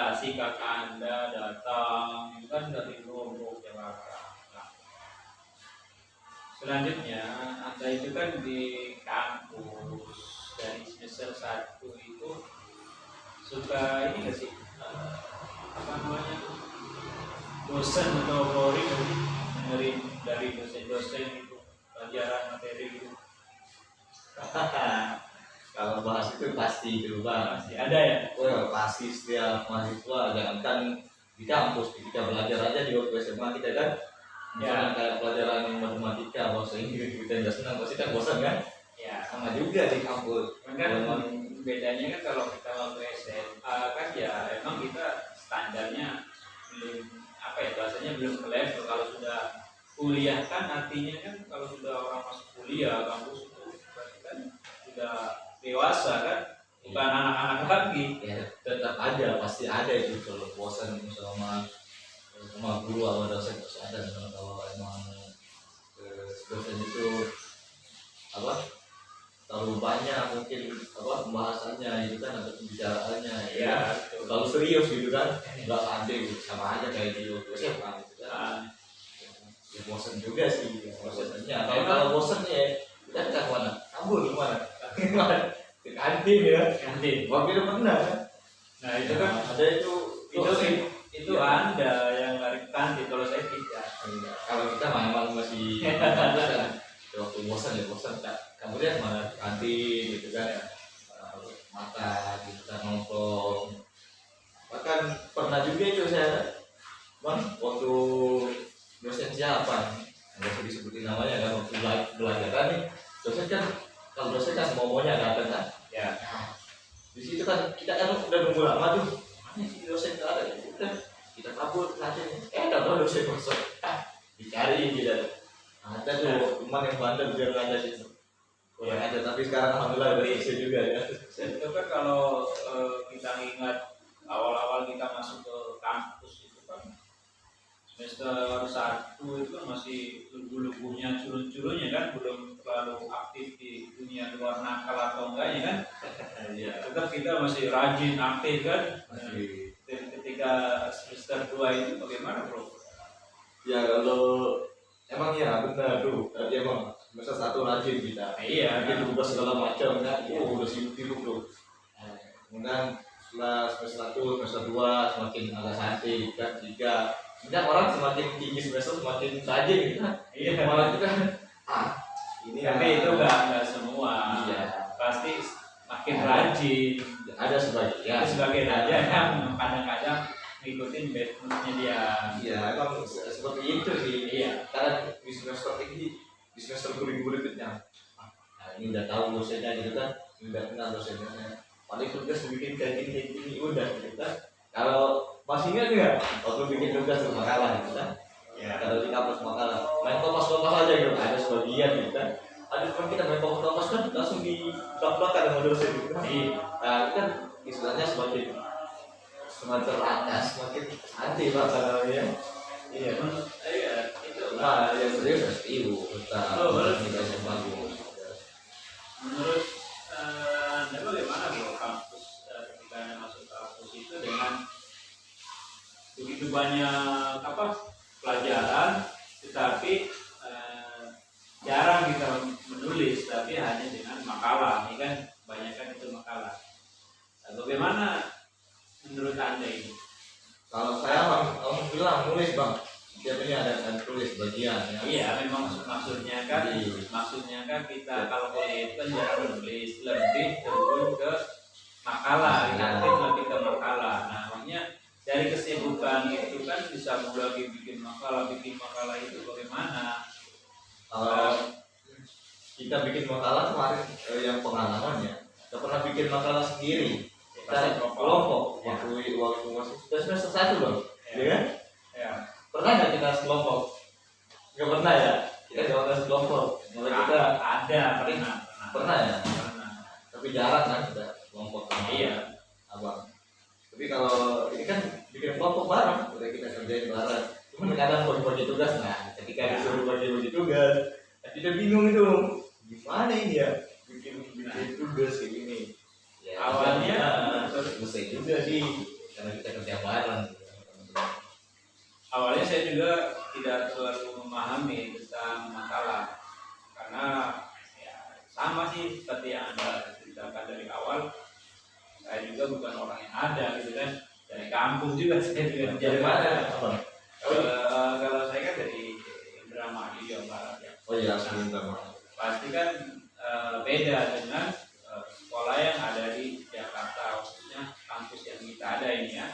rekomendasi kakak Anda datang itu kan dari Lombok Jakarta. Nah, selanjutnya Anda itu kan di kampus dari semester 1 itu suka ini nggak sih apa namanya dosen atau boring dengerin dari dosen-dosen itu pelajaran materi itu. Kalau bahas itu pasti itu bang. Masih ada ya? Oh, pasti setiap mahasiswa, jangankan di kampus, kita belajar aja di waktu SMA kita kan, misalnya kayak pelajaran matematika, bahasa Inggris kita nggak senang, pasti kan bosan kan? Ya. Sama juga di kampus. Kan bedanya kan kalau kita waktu SMA kan ya emang kita standarnya belum apa ya bahasanya belum ke level. Kalau sudah kuliah kan artinya kan kalau sudah orang masuk kuliah kampus itu berarti kan sudah dewasa kan, bukan anak-anak lagi. Ya tetap ada, pasti ada itu kalau bosan sama guru atau dosen pasti ada. Kalau emang dosen itu apa terlalu banyak mungkin apa pembahasannya itu kan ada pembicaraannya ya terlalu serius gitu kan, nggak ada gitu, sama aja kayak di waktu SMA gitu kan. Ya bosan juga sih bosannya. Kalau bosannya kita ke mana? Kabur kemana? Ke kantin ya. Kantin. Waktu itu pernah kan? Nah itu kan ada itu Anda yang lari ke kantin, kalau saya tidak. Kalau kita memang masih waktu bosan ya bosan tak kemudian mana kantin gitu kan ya, makan gitu kan, nongkrong. Bahkan pernah juga itu saya bang waktu dosen siapa nggak usah disebutin namanya kan, waktu belajar kan nih dosen kan, kalau dosen kan semuanya datang kan Ya. nah, di situ kan kita kan udah nunggu lama tuh, mana si dosen nggak ada, udah kita kabur aja nggak tahu dosen masuk dicari gitu. Ada tuh teman yang bandel dia nggak ada situ kurang ada, tapi sekarang alhamdulillah udah selesai juga ya. Itu kan kalau kita ingat awal-awal kita masuk ke kampus itu kan semester 1 itu kan masih lugu-lugunya, culun-culunnya kan, belum terlalu aktif di dunia luar nakal atau enggaknya kan. Iya. Tetap kita masih rajin aktif kan. Masih. Ketika semester 2 itu bagaimana bro? Ya kalau emang ya benar tuh, tadi emang semester 1 rajin kita. Iya. Kita tugas segala macam kan, udah sibuk tuh. Kemudian setelah semester 1, semester 2 semakin agak santai kan, 3 kemudian orang semakin tinggi semester semakin rajin gitu kan. Iya. Malah kita ini tapi itu enggak semua. Iya. Pasti makin rajin. Ada sebagian. Itu sebagian aja yang kadang-kadang ngikutin moodnya dia. Iya, emang seperti itu sih. Iya. Karena di semester ini, di semester berikutnya, nah ini udah tahu dosennya gitu kan, udah kenal dosennya. Paling tugas bikin kayak gini, udah gitu kan. Kalau masih ingat nggak waktu bikin tugas makalah gitu kan? Ya. Kalau di kampus makalah, main kompas aja gitu. Ada sebagian gitu kan. Ada teman kita main kompas kan langsung di belak-belakan sama dosen gitu kan. Iya. Nah itu kan istilahnya semakin atas, semakin anti bahasa namanya. Iya. Iya, itu. Nah, yang serius harus ibu, kita yang bagus. Menurut Anda bagaimana bro kampus ketika Anda masuk kampus itu dengan begitu banyak pelajaran, tetapi jarang kita menulis, tapi hanya dengan makalah, ini kan kebanyakan itu makalah. Nah, bagaimana menurut Anda ini? Kalau saya bilang nulis bang, setiap ini ada tulis bagian ya. Iya, memang maksudnya kan kita kalau kuliah itu kan jarang menulis, lebih turun ke makalah, aktif lebih ke makalah. Nah, makanya dari kesibukan itu kan bisa lagi bikin makalah itu bagaimana? Kalau kita bikin makalah kemarin yang pengalaman ya, kita pernah bikin makalah sendiri. Kita kelompok waktu masih semester 1 loh, ya kan? Ya. Pernah nggak kita sekelompok? Nggak pernah ya? Kita nggak pernah sekelompok. Malah kita pernah ya? Pernah. Tapi jarang kan kita kelompok. Iya. Abang. Tapi kalau ini kan bikin kelompok bareng, udah kita kerjain bareng. Cuman kadang bagi tugas, nah ketika disuruh bagi tugas, kita bingung itu gimana ini ya bikin tugas kayak gini. Ya, awalnya selesai juga sih. karena kita kerja bareng gitu. Awalnya saya juga tidak terlalu memahami tentang makalah karena ya sama sih seperti yang Anda ceritakan dari awal. Saya juga bukan orang yang ada gitu kan, dari kampung juga saya juga Dari mana abang? kalau saya kan dari Indramayu Jawa Barat ya. Oh iya, sebentar. Pasti kan beda dengan sekolah yang ada di Jakarta, khususnya kampus yang kita ada ini ya.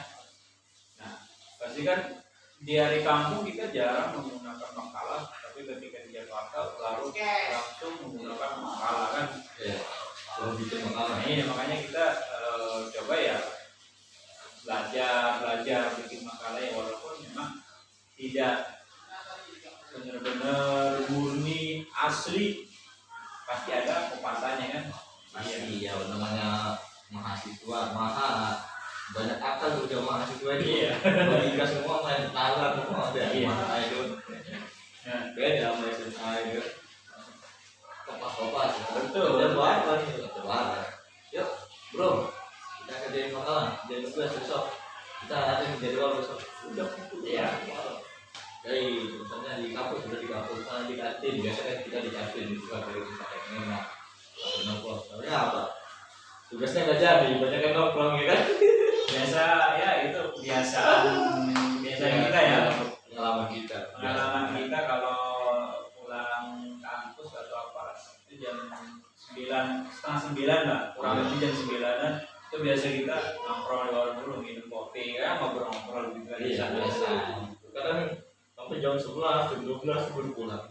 Nah, pasti kan di hari kampung kita jarang menggunakan makalah, tapi ketika di Jakarta lalu langsung menggunakan makalah kan. Iya, kalau bikin makalah. Nah, ini makanya kita coba ya belajar bikin makalah ya, walaupun memang tidak benar-benar murni asli, pasti ada pepatahnya kan. Pasti ya namanya mahasiswa banyak akal udah mahasiswa itu. Iya. Logika semua main nalar semua ada. Iya. Mana itu Nah, beda sama SMA itu. Kopas betul. Udah apa nih? Udah. Yuk, bro. Kita kerjain makalah. Jadi tugas besok. Kita ada yang jadwal besok. Udah. Iya. Jadi misalnya di kampus sudah di kampus, di kantin biasanya kan kita di kantin juga dari kita enak. Nongkrong. Soalnya apa? Tugasnya nggak jadi, banyak yang nongkrong ya kan? Biasa ya, itu kebiasaan kita ya. Pengalaman kita. Pengalaman kita kalau pulang kampus atau apa itu jam 9, setengah 9 lah, kurang lebih jam 9-an itu biasa kita nongkrong di warung dulu, minum kopi ya, ngobrol-ngobrol gitu kan di Iya, sana. biasa. Kadang sampai jam 11, jam 12 baru pulang.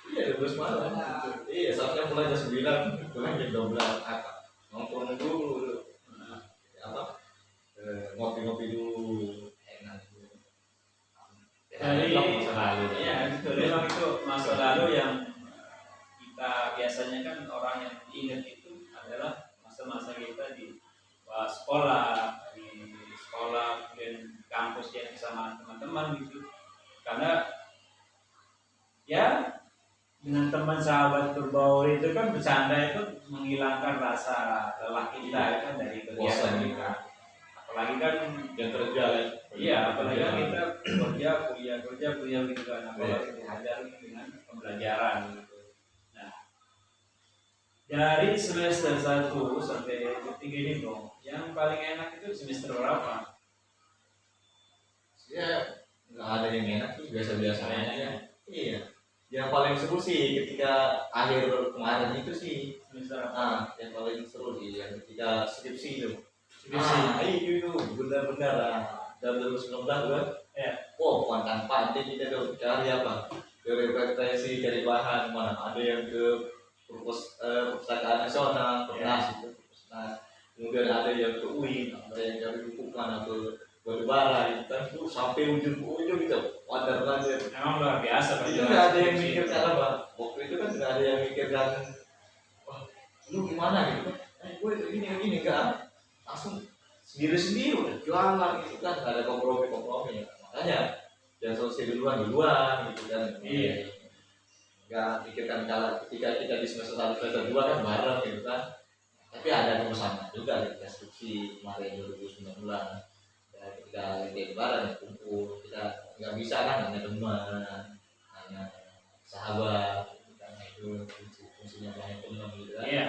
Iya, 12 malam. Iya, saatnya pulang jam 9, pulang jam 12. Nongkrong dulu. Apa? Ngopi-ngopi dulu. Enak. Dari masa lalu. ya itu memang itu masa lalu yang kita biasanya kan orang yang ingat itu adalah masa-masa kita di sekolah, kemudian kampus yang bersama teman-teman gitu. Karena ya dengan teman sahabat berbaur itu kan bercanda itu menghilangkan rasa lelah kita ya kan dari kegiatan kita. Apalagi kan yang kerja kan. iya, apalagi kan kita kuliah gitu kan, apalagi diajar dengan pembelajaran gitu. Nah, dari semester 1 sampai ketiga ini dong, yang paling enak itu semester berapa? Ya, nggak ada yang enak tuh biasa-biasa aja. Iya. Yang paling seru sih ketika akhir kemarin itu sih. Semester apa? Yang paling seru sih yang ketika skripsi itu. Skripsi. Itu benar-benar lah. Dan 2019 kan. Ya. Wow, pantang pantai kita tuh cari apa? Dari referensi, cari bahan mana? Ada yang ke perpustakaan nasional, Pernas itu, Pernas. Kemudian ada yang ke UIN, ada yang cari buku mana ke Batubara, itu kan tuh sampai ujung gitu. Wajar banget. Memang luar biasa Pak. Itu nggak ada yang mikirkan apa. Waktu itu kan nggak ada yang mikirkan, wah, lu gimana gitu? Gue begini enggak. Langsung sendiri udah jualan gitu kan, nggak ada kompromi ya. Makanya jangan selesai duluan gitu kan. Iya. Nggak pikirkan kalau ketika kita di semester 1 semester 2 kan bareng gitu kan. Tapi ada kebersamaan juga ketika skripsi kemarin 2019. Dan ketika lagi lebaran ya kumpul, kita nggak bisa kan hanya teman, hanya sahabat, karena itu fungsinya banyak teman gitu kan. Iya.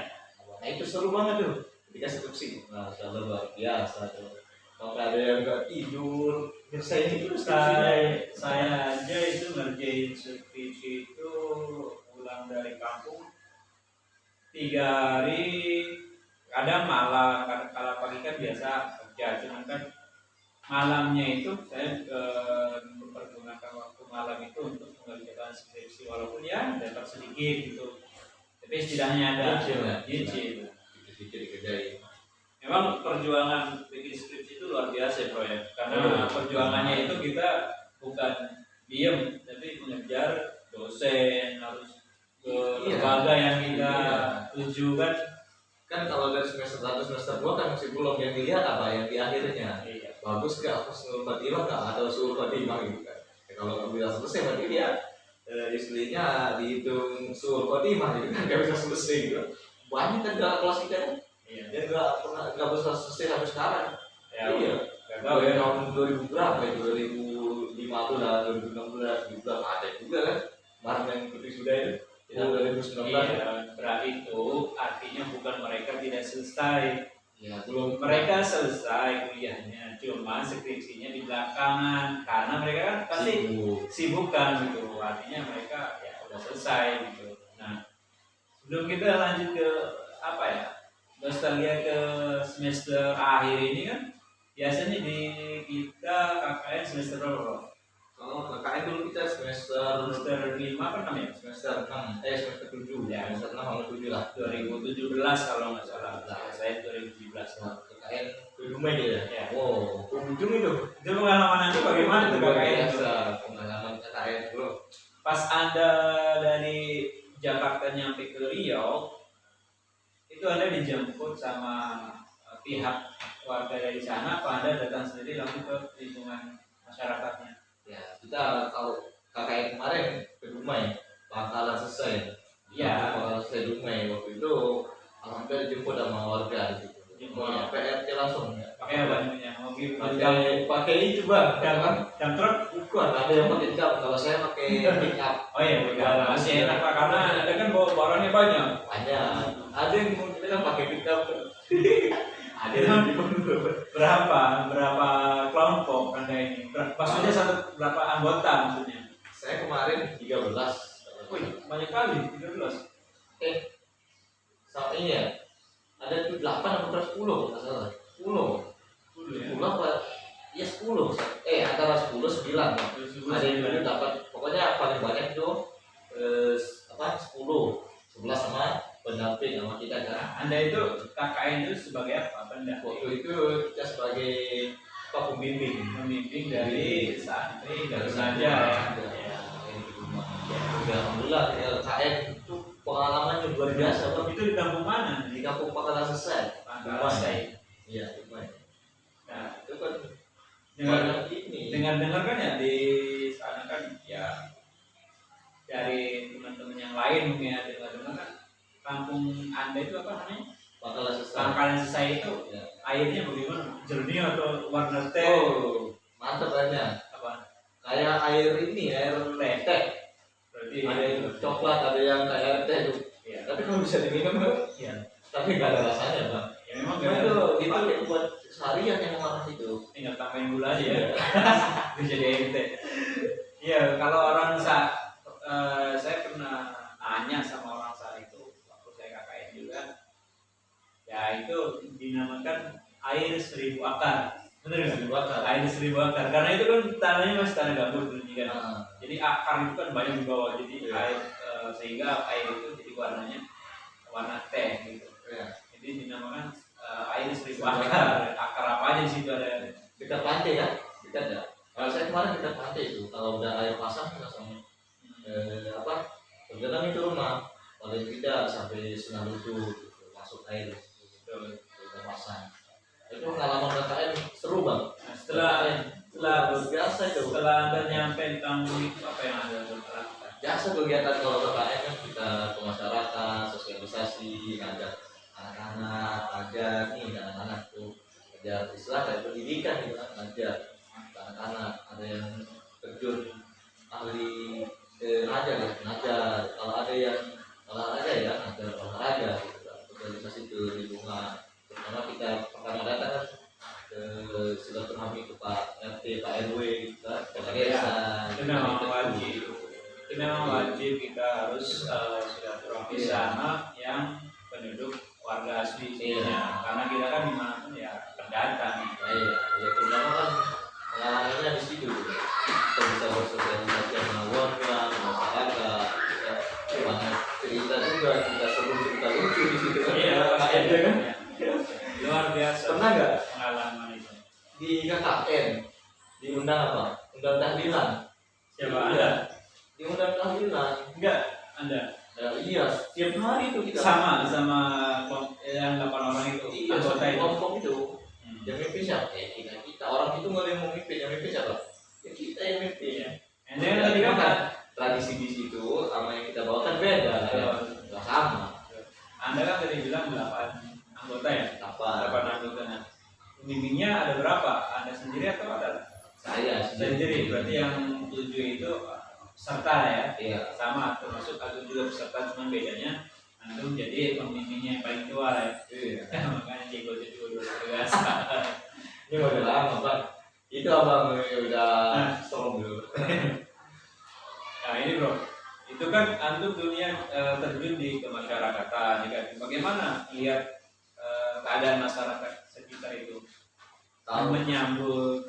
Nah itu seru banget tuh ketika skripsi. Nah, sudah luar biasa tuh. Sampai ada yang nggak tidur, nyelesain itu Saya aja itu ngerjain skripsi itu pulang dari kampung 3 hari, kadang malam, kalau pagi kan biasa kerja, cuman kan malamnya itu saya mempergunakan waktu malam itu untuk mengerjakan skripsi, walaupun ya dapat sedikit gitu, tapi setidaknya ada Dicil dikerjain. Memang perjuangan bikin skripsi itu luar biasa Bro ya, karena perjuangannya itu kita bukan diem, tapi mengejar dosen, harus ke lembaga yang kita tuju kan. Kan kalau dari semester 1 semester 2 kan masih belum yang dilihat apa yang di akhirnya. Iya. Bagus gak apa suruh khotimah nggak atau suruh khotimah gitu kan. Ya, kalau nggak bisa selesai berarti dia istilahnya dihitung suruh khotimah gitu kan, nggak bisa selesai gitu. Banyak kan dalam kelas kita kan. Iya. Dia nggak bisa selesai sampai sekarang. Ya, Iya. Gak tahu ya. tahun 2000 berapa ya, 2015, 2016, 2017 ada juga kan kemarin yang ikuti sudah itu yang 2019. Iya, berarti itu artinya bukan mereka tidak selesai. Ya belum Mereka selesai kuliahnya, cuma skripsinya di belakangan karena mereka kan pasti sibuk kan gitu. Artinya mereka ya udah selesai gitu. Nah, sebelum kita lanjut ke apa ya, nostalgia ke semester akhir ini kan biasanya di kita KKN semester berapa? kalau KKN dulu kita semester Semester 5 apa 6 ya? semester 6 semester 7 Ya. semester 6 sama 7 lah 2017 kalau nggak salah. Nah, saya 2017. nah, KKN Dumai dia Ya. wow ujung itu Pengalaman Anda bagaimana tuh luar KKN? biasa pengalaman KKN bro. Pas Anda dari Jakarta nyampe ke Riau, itu Anda dijemput sama pihak warga dari sana, apa Anda datang sendiri langsung ke lingkungan masyarakatnya? Ya kita kalau KKN kemarin ke Dumai bakalan selesai. Iya. Bakalan selesai Dumai waktu itu alhamdulillah dijemput sama warga di situ. Jemput, Sama ya. PRT langsung ya. Pakai apa namanya? Mobil Pakai itu bang, dan truk? bukan ada yang pakai jam. Kalau saya pakai pick up Oh iya, betul. Masih enak Pak, karena Anda kan bawa barangnya banyak. banyak. Ada yang mau bilang pakai pick up. Ada yang Berapa kelompok Anda ini? Maksudnya berapa anggota maksudnya? saya kemarin 13. Wih, banyak kali, 13. Sama ini ya. Ada tuh 8 atau 10 nggak salah. 10. 10 ya. 10 apa? Ya 10. Antara 10 9. Ada yang dulu dapat pokoknya paling banyak itu 10. 11 sama pendamping sama kita kan. Nah, Anda itu KKN itu sebagai apa? Pendamping. Waktu itu kita sebagai pembimbing Dari santri, dari saja ya. Alhamdulillah KKN itu pengalamannya luar biasa Bang. Itu di kampung mana? Di kampung Pangkalan Selesai. Pangkalan Selesai. Iya, Dumai. Nah, Itu kan dengar ini. dengar kan ya di sana kan ya dari teman-teman yang lain mungkin ya dengar kan kampung Anda itu apa namanya? Pangkalan Selesai. Pangkalan Selesai itu Ya. airnya bagaimana? Jernih atau warna teh? Oh, mantap banyak. Apa? Kayak air ini, air teh. Berarti Ada yang coklat, ada yang kayak air teh tuh. ya. Tapi kalau bisa diminum tuh, Ya. tapi nggak ada rasanya bang. Ya memang Itu gak dipakai buat seharian yang mana itu. tinggal tambahin gula aja ya. Itu jadi ente. Iya, kalau orang saya pernah tanya sama orang saat itu waktu saya KKN juga. Ya itu dinamakan air 1000 akar. Benar nggak? 1000 akar. Air 1000 akar. Karena itu kan tanahnya masih tanah gambut dulu kan. Nah, Jadi akar itu kan banyak di bawah. Jadi Iya. air sehingga air itu jadi warnanya warna teh gitu. ya. Jadi dinamakan air 1000 akar. Akar apa aja di situ ada. Dekat pantai ya? Dekat ya. Kalau saya kemarin dekat pantai itu, kalau udah air pasang langsung bergerak itu rumah. Paling tidak sampai setengah lutut gitu, masuk air udah pasang. Itu pengalaman KKN seru bang. Nah, setelah luar biasa itu. setelah Anda nyampe di kampung itu apa yang Anda lakukan? Biasa kegiatan kalau KKN kan kita ke masyarakat, sosialisasi, ngajak anak-anak, ajar nih anak-anak tuh, ajar istilah kayak pendidikan gitu kan, ngajar anak-anak, ada yang terjun ahli ngajar ya, ngajar. Kalau ada yang olahraga ya, ngajar olahraga gitu kan, sosialisasi ke lingkungan. Pertama kita pertama datang kan ke silaturahmi ke Pak RT, Pak RW gitu kan, ke desa. Itu memang wajib. Itu memang wajib kita harus silaturahmi sama yang penduduk warga asli sininya. Karena kita kan dimanapun ya pendatang. Ya terutama kan pengalamannya di situ. Kita bisa bersosialisasi sama warga, masyarakat. Kita banyak cerita juga, kita seru cerita lucu di situ kan. Iya, KKN ya kan. Luar biasa. Pernah nggak pengalaman itu? di KKN diundang apa? Undang tahlilan. Siapa Iya. Anda? Diundang tahlilan. Enggak, Anda. Ya, iya, setiap hari itu kita. Sama yang 8 orang itu. Iya, Anggota itu. kelompok itu. Hmm. Yang mimpin siapa? Kita. Orang itu nggak ada yang mau mimpin, yang mimpin siapa? Ya kita yang mimpin. Iya. Anda yang tadi kan Tradisi di situ sama yang kita bawa kan beda, ya. Nggak sama. Anda kan tadi bilang 8 anggota ya? Apa? 8 anggota. Nah, pembimbingnya ada berapa? Anda sendiri sendiri. Berarti yang 7 itu serta ya, Iya. sama termasuk aku juga peserta, cuma bedanya antum jadi pemimpinnya yang paling tua ya. Iya. Makanya Diego itu juga luar biasa. Ini udah lama Bang. Itu abang udah strong dulu. Nah ini bro, itu kan antum dunia terjun di kemasyarakatan, ya kan? Bagaimana lihat keadaan masyarakat sekitar itu, menyambut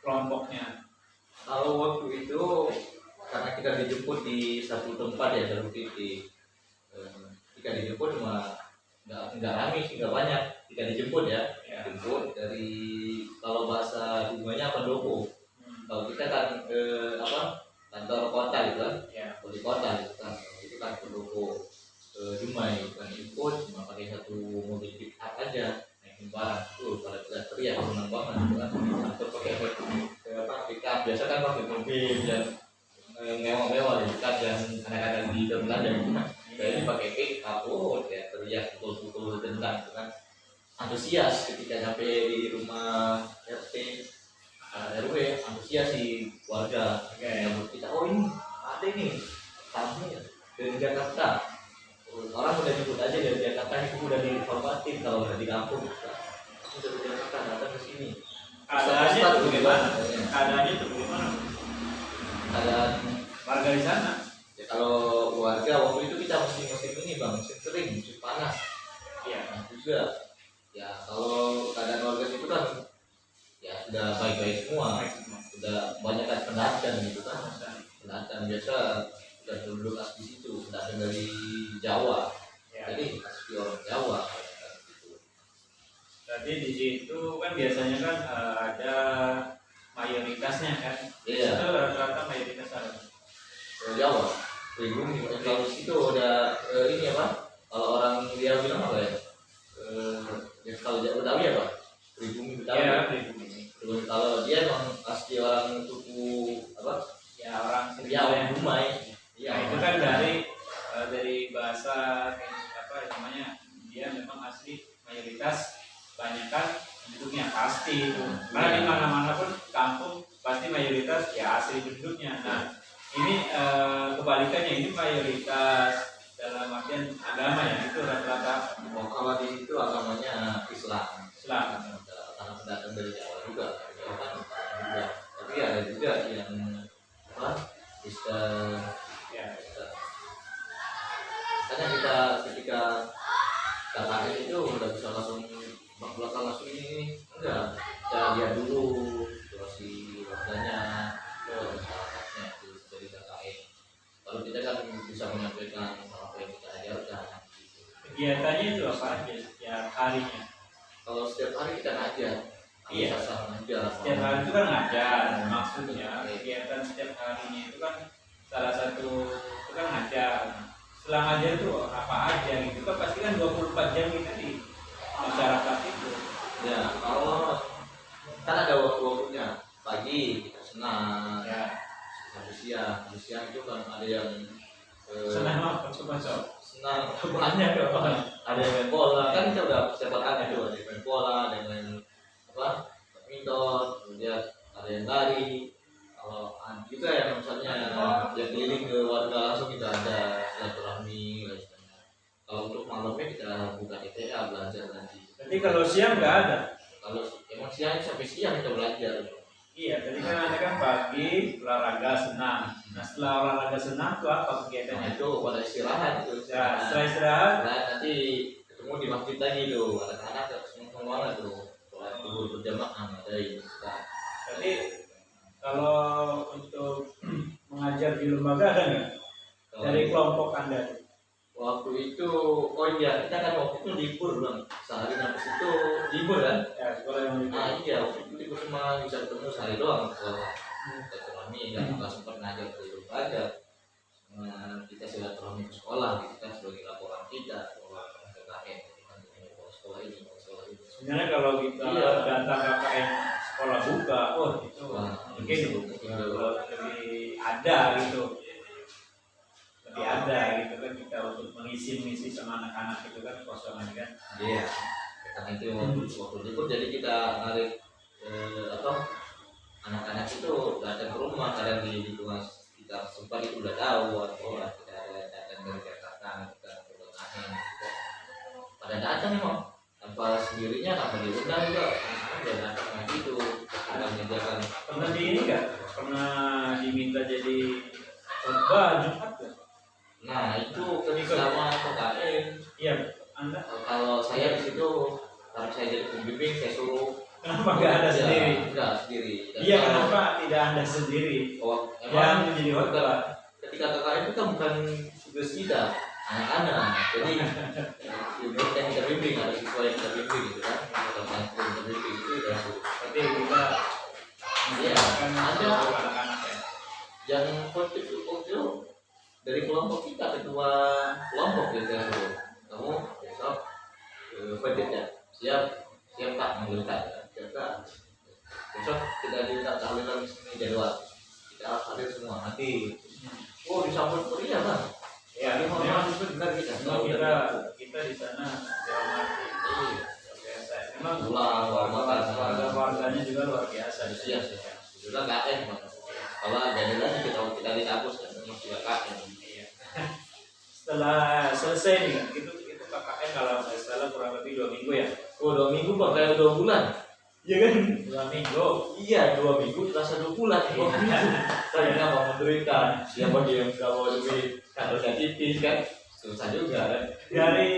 kelompoknya? Kalau waktu itu karena kita dijemput di satu tempat ya, satu titik. Kita dijemput cuma nggak ramai sih, nggak banyak. Kita dijemput ya, jemput dari, kalau bahasa Bunganya pendopo. Kalau kita kan kantor kota gitu kan, di kota gitu kan, itu kan pendopo Dumai kan, ikut cuma pakai satu mobil pick up aja, naikin barang tuh pada teriak senang banget gitu kan. Atau pakai pick up, biasa kan pakai mobil yang mewah-mewah gitu kan, yang kadang-kadang di Belanda gitu kan. Jadi pakai pick up, ya teriak pukul-pukul tendang gitu kan. Antusias ketika sampai di rumah RT RW, antusias si warga yang kita, ini ada nih tamu dari Jakarta. Orang udah nyebut aja dari Jakarta, itu udah dihormatin kalau udah di kampung. Aku dari Jakarta datang ke sini. Keadaannya itu bagaimana? Keadaannya itu bagaimana? Keadaan warga di sana? Ya kalau warga waktu itu kita musim ini Bang, musim kering, musim panas. Iya. Nah, juga. Ya kalau keadaan warga itu kan ya sudah baik-baik semua. Sudah banyak kan pendatang gitu kan. Pendatang biasa sudah duduk asli situ, pendatang dari Jawa. Jadi asli orang Jawa. Jadi di situ kan biasanya kan ada mayoritasnya kan. Iya. Itu rata-rata mayoritas apa? Jawa. Pribumi. Kalau situ ada ini apa? Kalau orang dia bilang apa ya? Ya kalau dia Betawi apa? Pribumi Betawi. Iya, pribumi. Kalau dia emang asli orang suku apa? Ya orang Riau, Dumai. Ya itu kan dari bahasa apa namanya, dia memang asli mayoritas, banyak kan penduduknya pasti itu. Karena di mana-mana pun kampung pasti mayoritas ya asli penduduknya. Nah ini kebalikannya, ini mayoritas dalam artian agama ya, itu rata-rata. Kalau di situ agamanya Islam. Islam. Karena pendatang dari Jawa juga, Jawa kan juga. Tapi ada juga yang apa? Kristen. Ya. Karena kita ketika KKN itu udah bisa langsung belakang langsung ini enggak. Kita lihat dulu situasi warganya, masyarakatnya itu dari KKN. Kalau kita kan bisa menyampaikan apa yang kita ajarkan. Kegiatannya itu apa aja setiap harinya? Kalau setiap hari kita ngajar. Iya, setiap hari itu kan ngajar. Maksudnya kegiatan setiap harinya itu kan salah satu itu kan ngajar. Setelah ngajar itu apa aja gitu kan, pasti kan 24 jam kita di masyarakat itu. Ya, kalau kan ada waktu-waktunya. Pagi kita senang. Ya. Siang itu kan ada yang senang apa? Coba. Senang banyak ya. Ada yang main bola, kan kita udah persiapan itu, ada yang main bola, ada yang main badminton, kemudian ada yang lari. Kalau kita ya misalnya yang keliling ke warga langsung kita ada silaturahmi. Kalau untuk malamnya kita buka TTA belajar nanti. Jadi kalau siang nggak ada? Kalau emang siang sampai siang kita belajar. Iya, tadi kan ada kan pagi olahraga senam. Nah setelah olahraga senam itu apa kegiatannya? Itu pada istirahat itu. Ya, setelah istirahat, nanti ketemu di masjid lagi tuh, anak-anak seneng banget tuh. Sholat zuhur berjamaah ada ini. Jadi kalau untuk mengajar di lembaga ada nggak dari kelompok Anda? Waktu itu, kita kan waktu itu libur Bang, sehari sampai situ libur kan? Ya, sekolah yang libur. Iya, waktu itu libur cuma bisa ketemu sehari doang sekolah. Silaturahmi, nggak sempat ngajar di lembaga. Kita silaturahmi ke sekolah, kita sebagai laporan kita, sekolah KKN, sekolah ini. Sebenarnya kalau kita datang KKN sekolah buka, itu mungkin lebih ada gitu. Lebih ada gitu kan, kita untuk mengisi sama anak-anak itu kan kosongan kan. Iya. Karena itu waktu libur jadi kita narik kadang di lingkungan kita sempat itu udah tahu atau tidak ada datang dari Jakarta kita bertanya gitu. Pada datang memang tanpa sendirinya tanpa diundang juga dia datang gitu kita menyediakan. Pernah di ini nggak? Pernah diminta jadi khotbah Jumat nggak? Nah itu sama KKN. Iya, Anda Kalau saya di situ kalau saya jadi pembimbing saya suruh. kenapa nggak ada sendiri? Enggak sendiri. Iya, kenapa tidak Anda sendiri Oh, yang menjadi khotbah? ketika KKN itu kan bukan tugas kita anak-anak, jadi murid yang kita bimbing ada siswa yang kita bimbing gitu kan, kalau yang kita bimbing itu udah Berarti kita Iya, kan ada. anak-anak ya. yang khotib itu dari kelompok kita ketua kelompok gitu ya, kamu besok khotib ya, siap tak mengerti siap tak besok kita diminta tahlilan sini jadwal kita hadir semua nanti. Oh disambut meriah bang. Ya, Memang itu benar kita. Kita di sana dihormati. Biasa. Memang Pulang warga-warganya juga luar biasa. Iya sih. Sudah KN bang. Kalau ada lagi kita dihapus kan juga KN. Iya. Setelah selesai nih kan, itu KKN kalau nggak salah kurang lebih 2 minggu ya. Oh 2 minggu bang, kayak 2 bulan. Iya kan? 2 minggu. Iya 2 minggu terasa 2 bulan. Oh gitu. Saya nggak mau menderita. Siapa dia yang kalau lebih kadernya tipis kan? Susah juga kan. Dari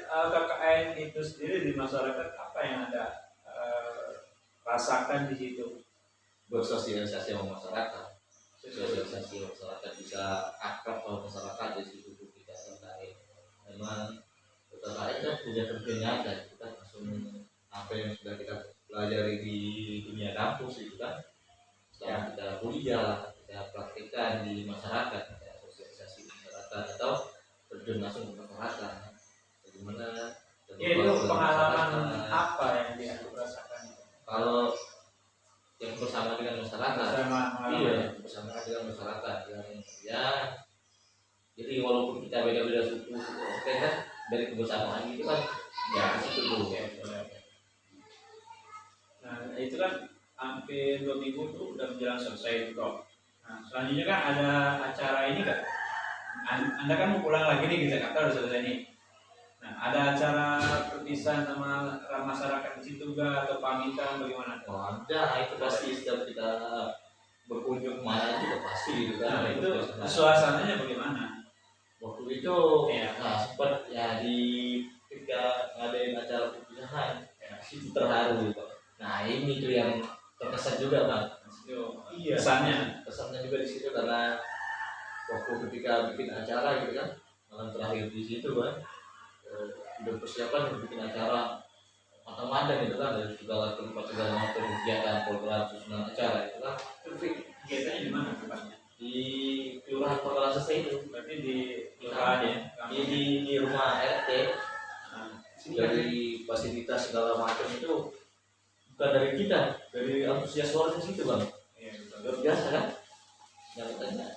KKN itu sendiri di masyarakat apa yang Anda rasakan di situ? Bersosialisasi sama masyarakat. Sosialisasi masyarakat bisa akrab sama masyarakat di situ kita terkait. Memang KKN kan punya kerja nyata, kita langsung apa yang sudah kita pelajari di dunia kampus itu kan. Setelah kita kuliah, kita praktikkan di masyarakat, kita sosialisasi masyarakat atau terjun langsung ke masyarakat. Bagaimana? Ya, itu pengalaman apa yang dia rasakan? Kalau yang bersama dengan masyarakat, Iya. bersama dengan masyarakat yang ya jadi walaupun kita beda-beda suku oke kan dari kebersamaan itu kan ya di situ dulu ya. Nah itu kan hampir 2 minggu tuh udah menjelang selesai itu Prof. Nah selanjutnya kan ada acara ini kan, Anda kan mau pulang lagi nih ke Jakarta udah selesai nih. Nah ada acara perpisahan sama masyarakat di situ enggak atau pamitan bagaimana? Oh, ada itu pasti setiap kita berkunjung kemana juga pasti gitu kan. Nah itu suasananya bagaimana? Waktu itu Iya. nah, sempat ya di ketika ngadain acara perpisahan ya, itu terharu gitu. Nah ini tuh yang terkesan juga bang. Iya. Kesannya Juga di situ karena waktu ketika bikin acara gitu kan malam terakhir di situ kan udah persiapan bikin acara matang-matang gitu kan dari segala tempat segala macam kegiatan program susunan acara itu kan. Kegiatannya di mana tempatnya? Di kelurahan Kota Selesai itu Berarti di kelurahan ya? di rumah RT. Nah, Dari fasilitas segala macam itu bukan dari kita, dari antusias warga situ bang. Iya, betul. Luar biasa kan? Yang katanya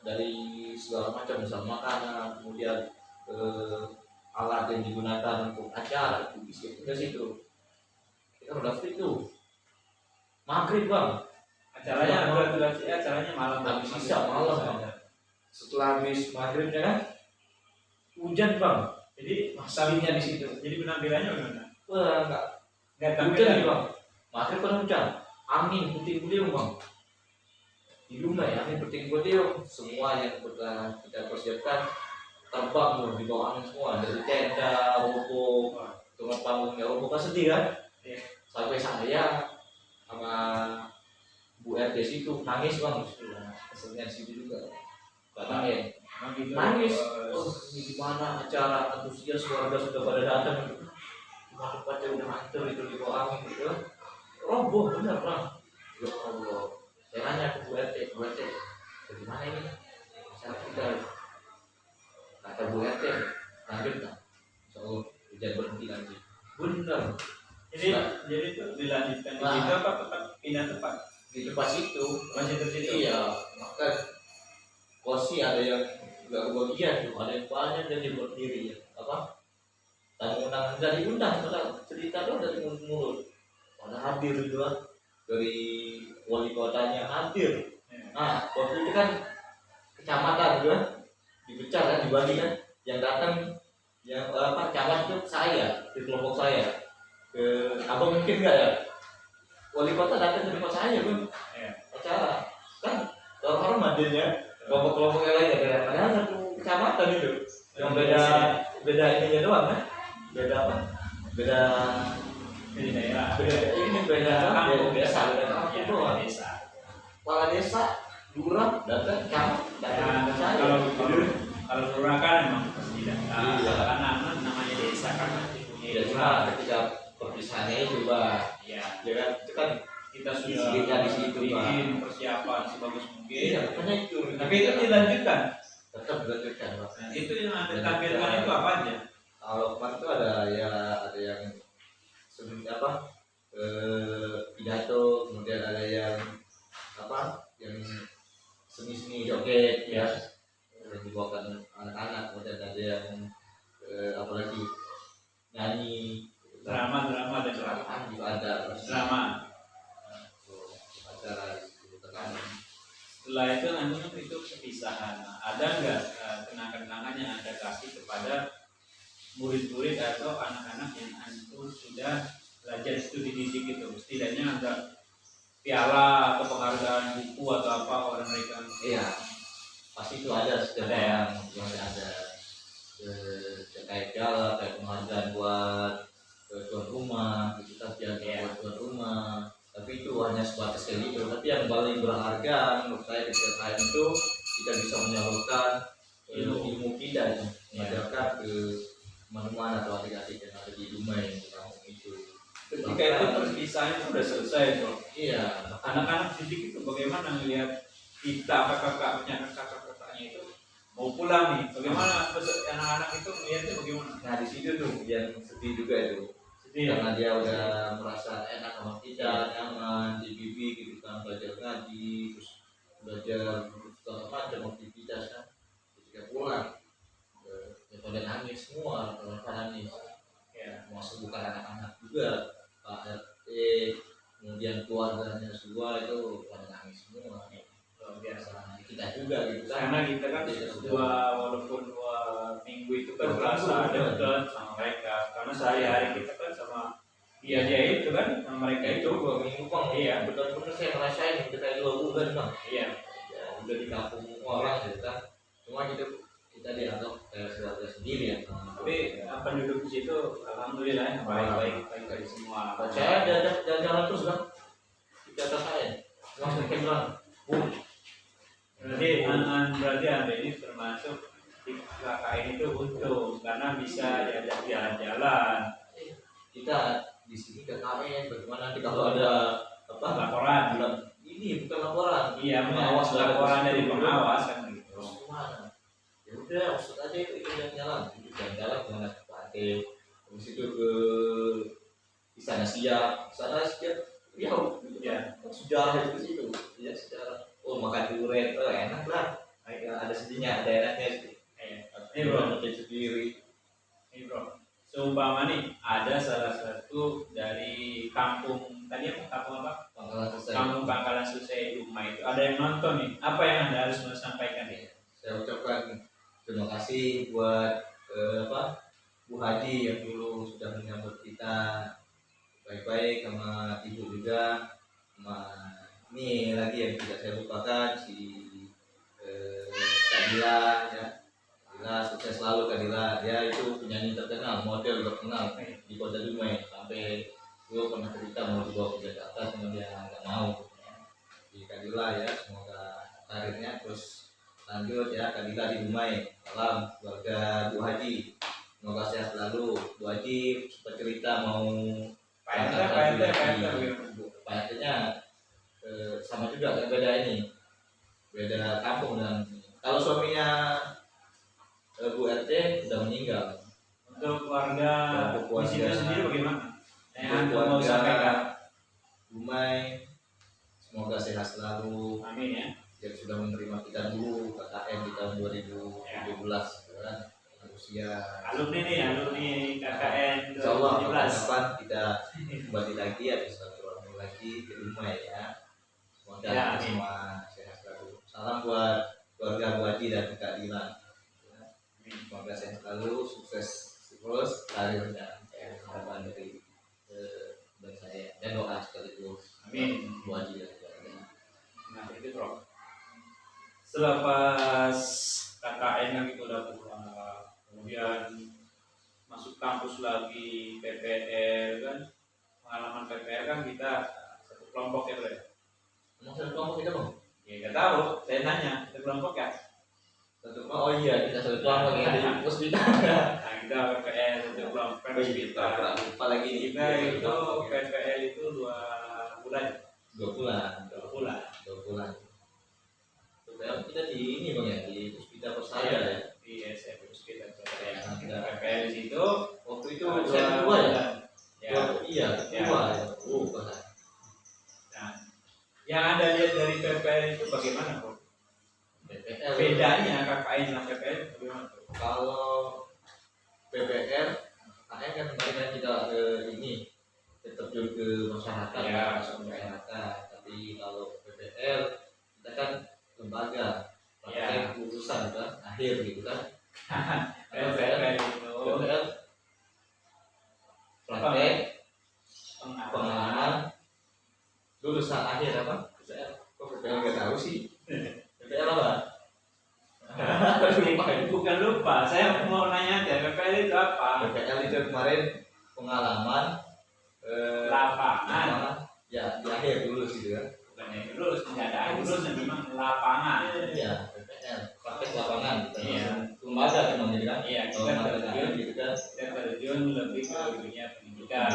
dari segala macam misal makanan, kemudian alat yang digunakan untuk acara itu bisa ke situ. Kita udah free tuh. Maghrib bang. Acaranya malam. Habis isya malam bang. Setelah habis maghribnya kan hujan bang. Jadi Masalahnya di situ. Jadi penampilannya bagaimana? Wah enggak hujan nih bang. Maghrib kan hujan. Angin puting beliung bang. Di rumah ya angin puting beliung. Semua yang kita persiapkan terbang loh di bawah angin semua dari tenda, ruko, tempat panggungnya ruko kan sedih kan? Iya. Sampai saya sama Bu RT situ nangis bang, kesennya situ juga, karena ya nangis. Oh ini gimana acara antusias warga sudah pada datang, cuma tempatnya udah hancur itu di bawah angin gitu, roboh bener bang. Ya Allah, saya nanya ke Bu RT, bagaimana ini acara kita? Kata Bu RT, lanjut kan? Soal hujan berhenti lagi. Bener. Jadi itu dilanjutkan di situ apa tempat pindah tempat? Di tempat situ. Masih di situ. Iya, maka kursi ada yang nggak kebagian tuh, ada yang banyak dan dia berdiri ya. Apa? Tamu undangan nggak diundang, cerita doang dari mulut. Pada hadir juga dari wali kotanya hadir. Nah, waktu itu kan kecamatan gitu kan, dipecah kan, dibagi kan, yang datang yang camat itu saya di kelompok saya ke abang mungkin nggak ya, wali kota datang ke tempat saya bang acara kan, orang adanya kelompok-kelompok yang lain ada, padahal satu kecamatan itu yang beda beda ininya doang kan, beda apa, beda Di daerah. beda ini beda Kampung desa, beda ya, kampung doang. desa. Kepala desa lurah datang camat datang ke saya. Kalau lurah kan memang tidak. Iya. Karena namanya desa kan masih punya Ya lurah. cuma ketika perpisahannya itu Pak, Ya, ya kan itu kan kita sudah Isinya di situ, Pak. bikin persiapan sebagus mungkin. iya makanya itu. Tapi itu dilanjutkan. tetap dilanjutkan Pak. Nah, itu yang anda tampilkan itu apa aja? Kalau kemarin itu ada ya, ada yang sebenarnya apa, pidato, kemudian ada yang apa, yang seni-seni joget ya, yang dibawakan anak-anak, kemudian ada yang apalagi nyanyi, Drama dan drama juga ada, drama. acara itu tekanan. Setelah itu nanti itu perpisahan. Nah, ada nggak kenangan-kenangan yang anda kasih kepada murid-murid atau anak-anak yang antum sudah belajar studi didik itu? Setidaknya ada piala atau penghargaan buku atau apa orang mereka? Iya, pasti itu ada setiap Ada orang yang ada kayak piala, kayak penghargaan buat tuan rumah, kita piala buat tuan rumah. Tapi itu hanya sebatas kayak gitu. Tapi yang paling berharga menurut saya ketika itu kita bisa menyalurkan ilmu kita, mengajarkan ke teman-teman atau adik-adik yang ada di rumah yang di kampung itu. Ketika itu perpisahan itu sudah selesai, bro. Iya, Anak-anak didik itu bagaimana melihat kita, kakak-kakaknya itu mau pulang nih? Bagaimana anak-anak itu melihatnya bagaimana? nah di situ tuh yang sedih juga itu. Sedih ya? Karena dia udah merasa enak sama kita, nyaman, dibimbing gitu kan, belajar ngaji, terus belajar segala macam aktivitas kan. Ketika pulang, ya pada nangis semua, pada nangis. Ya. Termasuk bukan anak-anak juga, Pak RT, kemudian keluarganya semua itu pada nangis semua. Luar biasa. Kita juga gitu kan. Karena kita kan walaupun 2 minggu itu kan merasa dekat sama mereka. Karena sehari-hari kita kan sama dia itu kan sama mereka itu. 2 minggu bang, Iya. betul-betul saya ngerasain kita 2 bulan bang. Iya. Ya, udah di kampung orang gitu kan. Cuma kita dianggap kayak keluarga sendiri ya. Tapi penduduk di situ alhamdulillah baik semua. Saya diajak jalan-jalan terus kan. Di atas saya. Langsung ke bilang, Berarti anda ini termasuk di KKN itu untung karena bisa diajak jalan-jalan. kita di sini KKN bagaimana nanti kalau ada apa Laporan. ini bukan laporan, Iya, pengawas laporan dari pengawas kan gitu. terus gimana, ya udah maksud aja itu jalan-jalan kemana ke pantai, habis itu ke Istana Siap ya sejarah itu situ ya, sejarah makan durian enak lah, ada sedihnya ada enaknya sih. Ini bro, sendiri. ini bro. Seumpama nih ada salah satu dari kampung tadi kampung apa? Pangkalan selesai. Kampung Pangkalan Selesai rumah itu ada yang nonton nih. Apa yang anda harus sampaikan nih? Saya ucapkan terima kasih buat Bu Haji yang dulu sudah menyambut kita baik-baik, sama ibu juga, sama ini lagi yang tidak saya lupakan si Kadila ya. Kadila sukses selalu Kadila, dia itu penyanyi terkenal, model terkenal di Kota Dumai, sampai gue pernah cerita mau dibawa ke Jakarta cuma dia nggak mau. Di Kadila ya, semoga karirnya terus lanjut ya. Kadila di Dumai, salam keluarga Bu Haji, semoga sehat selalu. Bu Haji sempat cerita mau Pak sama juga kan, beda ini, beda kampung. Dan kalau suaminya Bu RT sudah meninggal. Untuk keluarga di situ sendiri bagaimana? Yang mau Keluarga sampaikan? Dumai semoga sehat selalu. Amin ya. Yang sudah menerima kita dulu KKN di tahun 2017 kan, usia Alumni KKN Insyaallah 2017. kapan kita kembali lagi atau silaturahmi lagi di rumah ya. Semoga Ya, kita semua sehat selalu. salam buat keluarga Bu Haji dan Kak Dilan. Semoga sehat selalu, sukses terus karirnya. Harapan dari saya dan doa sekaligus. Amin. Bu Haji dan Kak Dilan. Nah itu Prof. Selepas KKN kan itu udah pulang, kemudian masuk kampus lagi PPL kan, pengalaman PPL kan kita satu kelompok ya Bro. Emang satu kelompok kita Bang? Ya nggak tahu, saya nanya satu kelompok ya. Satu kelompok, oh iya kita satu kelompok yang ada di Puspita. Nah kita PPL satu kelompok kan kita. Lupa lagi nih. Kita itu PPL itu 2 bulan. 2 bulan. 2 bulan. 2 bulan. Kita di ini Bang ya, di Puspita Persada ya. Di SMP Puspita Persada. Kita PPL di situ. Waktu itu 2 saya kedua ya? Ya. Iya, kedua ya. Bahasa. Nah, yang Anda lihat dari PPL itu bagaimana Bro? PPL. Bedanya KKN dan PPL bagaimana? Kalau PPL, KKN kan kemarin kita ini tetap terjun ke masyarakat, Ya, masyarakat. Tapi kalau PPL kita kan lembaga, Ya. praktek urusan kan, akhir gitu kan. PPL itu PPL praktek pengalaman lulusan akhir apa? Kok PPL nggak tahu sih? PPL apa? Bukan lupa, saya mau nanya aja PPL itu apa? PPL itu kemarin pengalaman Lapangan. ya di akhir lulus gitu kan. Bukan yang lulus, tidak ada lulus yang memang lapangan. Iya, PPL praktek lapangan gitu. Iya. Lembaga memang jadi kan. Iya, Kalau kita lembaga terjun, gitu kan. kita terjun lebih ke dunia pendidikan.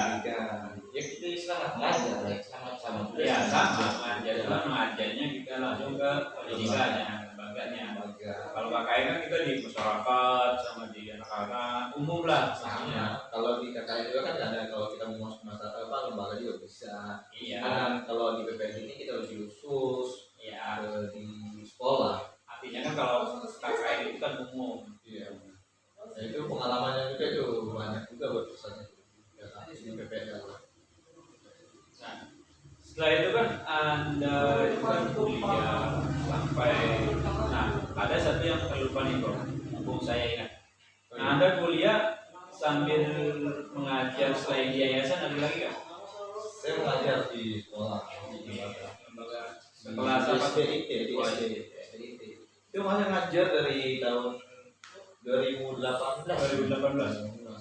Ya kita istilah ngajar ya, sama-sama. Ya sama, mengajar cuma mengajarnya kita langsung ke pendidikannya, lembaganya. Kalau KKN kan kita di masyarakat sama di anak-anak umum lah Sama. Kalau di KKN juga kan ada, kalau kita mau masuk masyarakat apa lembaga juga bisa. Iya. Nah, kalau di PPL ini kita lebih khusus Iya. di sekolah. Artinya kan kalau KKN itu kan umum. Iya. Nah itu pengalamannya juga itu banyak juga buat pesannya di PPL. Nah, setelah itu kan Anda itu kan kuliah sampai, nah ada satu yang terlupa nih Bro, mumpung saya ingat. Nah Anda kuliah sambil mengajar selain di yayasan ada lagi kan? Saya mengajar di sekolah di Lembaga sekelas apa? SDIT di SDIT. Itu masih ngajar dari tahun 2018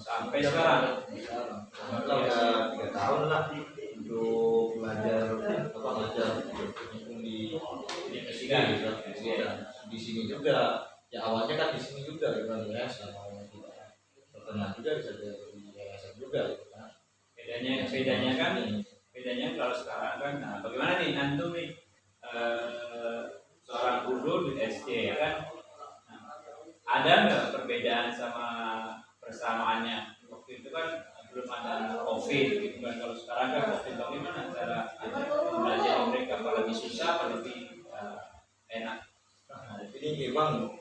sampai sekarang. Kita udah 3 tahun lah untuk belajar apa ngajar di Investigasi. gitu. Di sini juga ya awalnya kan di sini juga gitu kan ya sama kita pernah juga bisa di yayasan juga gitu kan. Bedanya kalau sekarang kan, nah bagaimana nih antum nih seorang guru di SD ya kan? Nah, ada nggak perbedaan sama persamaannya? Waktu itu kan belum ada COVID gitu kan. Kalau sekarang kan COVID, bagaimana cara belajar mereka? Apa lebih susah, apa lebih enak? Nah, ini Bang,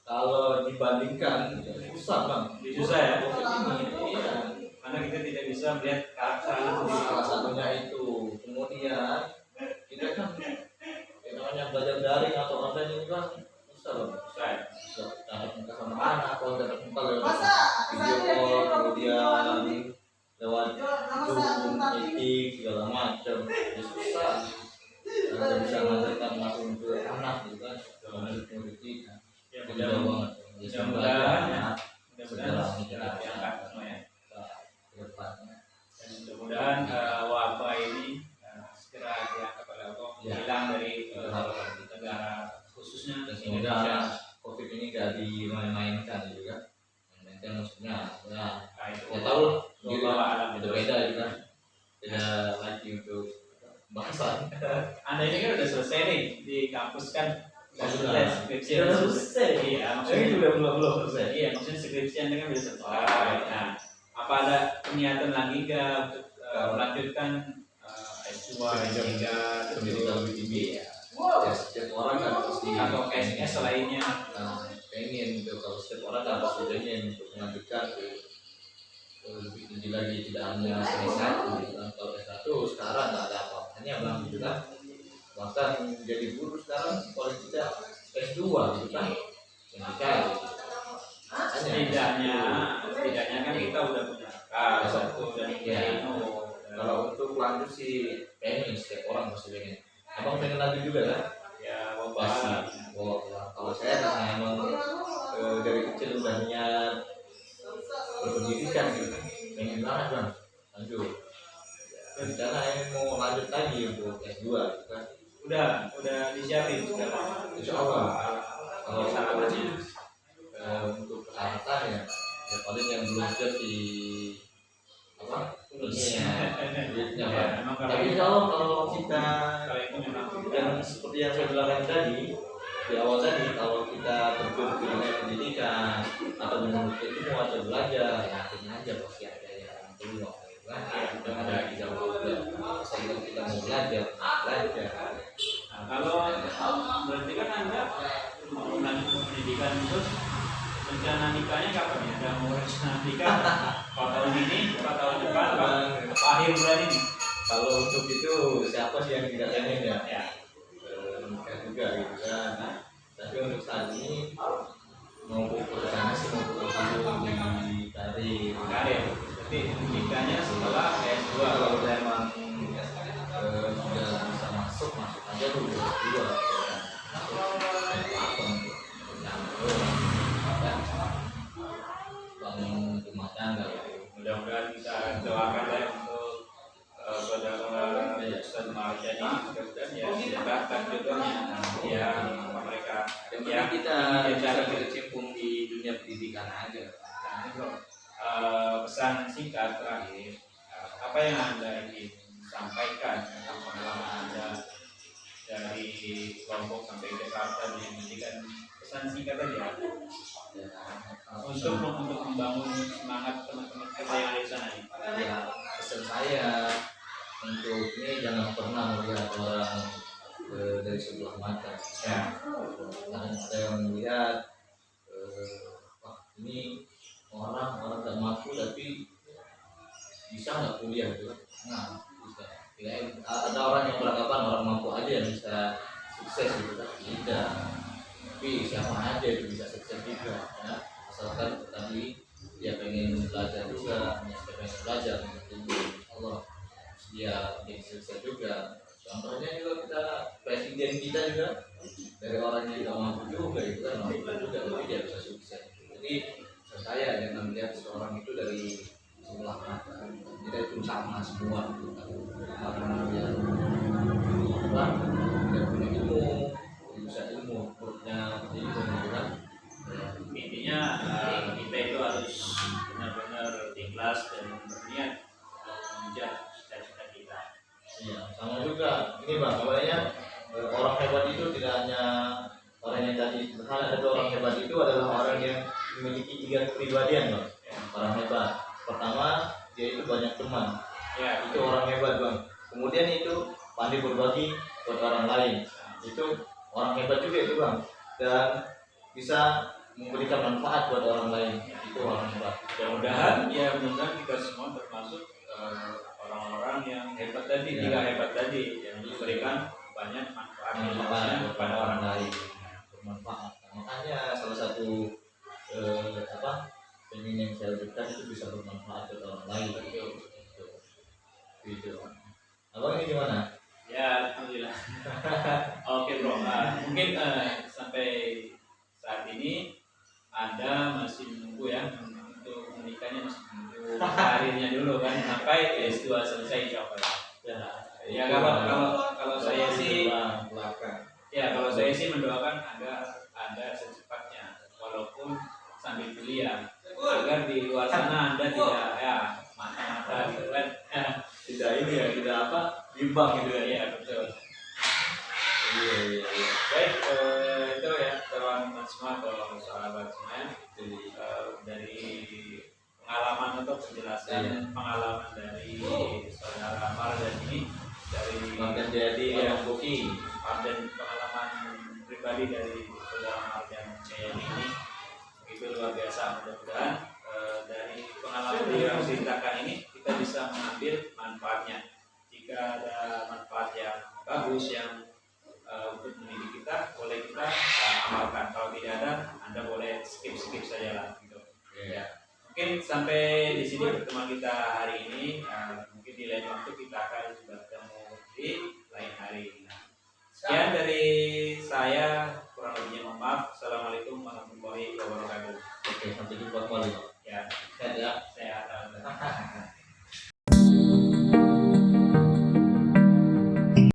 kalau dibandingkan susah Bang, Susah ya? COVID ini iya. Karena kita tidak bisa melihat karakter anak sendiri. Salah satunya itu. Kemudian kita kan yang namanya belajar daring atau online ini kan susah Bang. Susah ya? Tatap muka sama anak, kalau tatap muka lewat video call, kemudian lewat Zoom, meeting, segala macam, ya susah. Kita bisa ngajarkan langsung ke anak gitu kan, murid-murid kan. Ya, Itu jauh banget. Ya, mudah-mudahan mudah-mudahan segala segera diangkat semua ya. ke depannya. Dan mudah-mudahan wabah ini segera diangkat oleh Allah, Ya. hilang dari negara khususnya Dan di semoga Indonesia. COVID ini gak dimain-mainkan gitu kan. Mainkan maksudnya ya Nah, itu ya tahu gitu alam itu beda gitu kan. Beda lagi untuk bahasan. Anda ini kan udah selesai nih di kampus kan? Sudah. Skripsi Sudah Anda selesai. Iya, Ini maksudnya belum selesai. iya, maksudnya skripsi Anda kan udah selesai. Nah, apa ada niatan lagi untuk melanjutkan S2, S3, Pendidikan lebih tinggi. ya, Ya, setiap orang kan pasti atau SS lainnya? pengen gitu, kalau setiap orang kan pasti pengen untuk melanjutkan ke lebih tinggi lagi, tidak hanya S1 gitu kan. Kalau S1 sekarang nggak ada apa-apanya Bang gitu kan. bahkan jadi guru sekarang sekolah kita S2 gitu kan, yang dicari setidaknya kan kita udah punya satu dan ya. Kalau untuk lanjut sih pengen, setiap orang pasti pengen. Abang pengen lanjut juga kan? ya Pasti. wabah. Kalau saya karena emang dari kecil udah niat berpendidikan gitu, pengen banget bang lanjut. Rencana ini mau lanjut lagi untuk S2 gitu kan. Udah disiapin sekarang. Insya Allah. Kalau Syaratnya untuk persyaratannya ya paling yang belum siap di apa duitnya Pak. Tapi insya Allah kalau kita yang seperti yang saya bilang tadi di awal tadi, kalau kita terjun ke dunia pendidikan atau menuntut ilmu atau belajar, yakin aja pasti ada yang peluang kan, ada kita sehingga kita mau belajar. Nah, kalau berarti kan Anda mau lanjut pendidikan terus rencana nikahnya kapan ya? Udah mau rencana nikah apa tahun ini, apa tahun depan, apa akhir bulan ini? Kalau untuk itu siapa sih yang tidak pengen ya? Ya. Nikah juga gitu kan. Tapi untuk saat ini mau rencana sih mau dulu di Karir. Jadi nikahnya setelah S2. kalau udah emang sudah bisa masuk aja dulu dua bangun rumah tangga. Mudah-mudahan kita doakan ya untuk saudara Ustaz Marsha ini, mudah-mudahan ya mendapatkan jodohnya yang mereka yang kita bisa berkecimpung di dunia pendidikan aja. Nah, ini bro, pesan singkat terakhir, apa yang Anda ingin sampaikan tentang pengalaman Anda dari Lombok sampai Jakarta di pendidikan, pesan singkat aja untuk membangun semangat teman-teman kita yang ada di sana ini. Ya, pesan saya untuk ini jangan pernah melihat orang dari sebelah mata. Ya. Karena ada yang melihat wah ini orang tak mampu tapi bisa nggak kuliah gitu. Nah, bisa. Ada orang yang beranggapan orang mampu aja yang bisa sukses gitu kan. Tidak. Tapi siapa aja itu bisa sukses juga ya. Asalkan tadi dia pengen belajar juga, dia pengen belajar Allah dia jadi sukses juga. Contohnya juga kita presiden kita juga dari orang yang tidak mampu juga itu kan mampu juga tapi dia bisa sukses. Jadi saya jangan melihat seorang itu dari sebelah mata, kita itu sama semua orang yang apa tidak punya ilmu bisa ilmu perutnya ilmu gitu kan. Intinya kita itu harus benar-benar ikhlas dan berniat mengejar cita-cita kita. Iya, sama juga ini bang, namanya orang hebat itu tidak hanya orang yang tadi berhala, ada orang hebat itu adalah orang yang memiliki 3 kepribadian bang. Orang hebat pertama dia itu banyak teman, Ya, itu orang hebat bang. Kemudian itu pandai berbagi buat orang lain, itu orang hebat juga itu bang. Dan bisa memberikan manfaat buat orang lain, itu orang hebat. Mudah-mudahan kita semua termasuk orang-orang yang hebat tadi, Ya. 3 hebat tadi yang memberikan banyak manfaat kepada orang lain. Bermanfaat. Makanya salah satu pengen yang saya berikan itu bisa bermanfaat buat orang lain. Gitu. Abang ini gimana? Ya, alhamdulillah. Oke bro, mungkin sampai saat ini Anda masih menunggu ya untuk menikahnya, masih menunggu karirnya dulu kan sampai S2 selesai insya Allah. Ya kalau saya sih kalau saya sih mendoakan Anda secepatnya walaupun sambil kuliah agar di luar sana Anda tidak ya mata-mata gitu kan. Tidak ini ya, tidak apa bimbang gitu ya. Iya betul. Iya. Baik, itu ya teman-teman semua atau sahabat semua dari pengalaman atau penjelasan pengalaman dari saudara Mardan ini dari Mardan jadi yang Boki dan pengalaman pribadi dari saudara Mardan Jayani ini itu luar biasa. Mudah-mudahan dari pengalaman yang diceritakan ini kita bisa mengambil manfaatnya. Jika ada manfaat yang bagus yang boleh kita amalkan. Kalau tidak ada, Anda boleh skip saja lah gitu. Ya. Mungkin sampai di sini pertemuan kita hari ini. Mungkin di lain waktu kita akan bertemu di lain hari. Sekian dari saya, kurang lebihnya mohon maaf. Assalamualaikum warahmatullahi wabarakatuh. Oke, sampai jumpa kembali.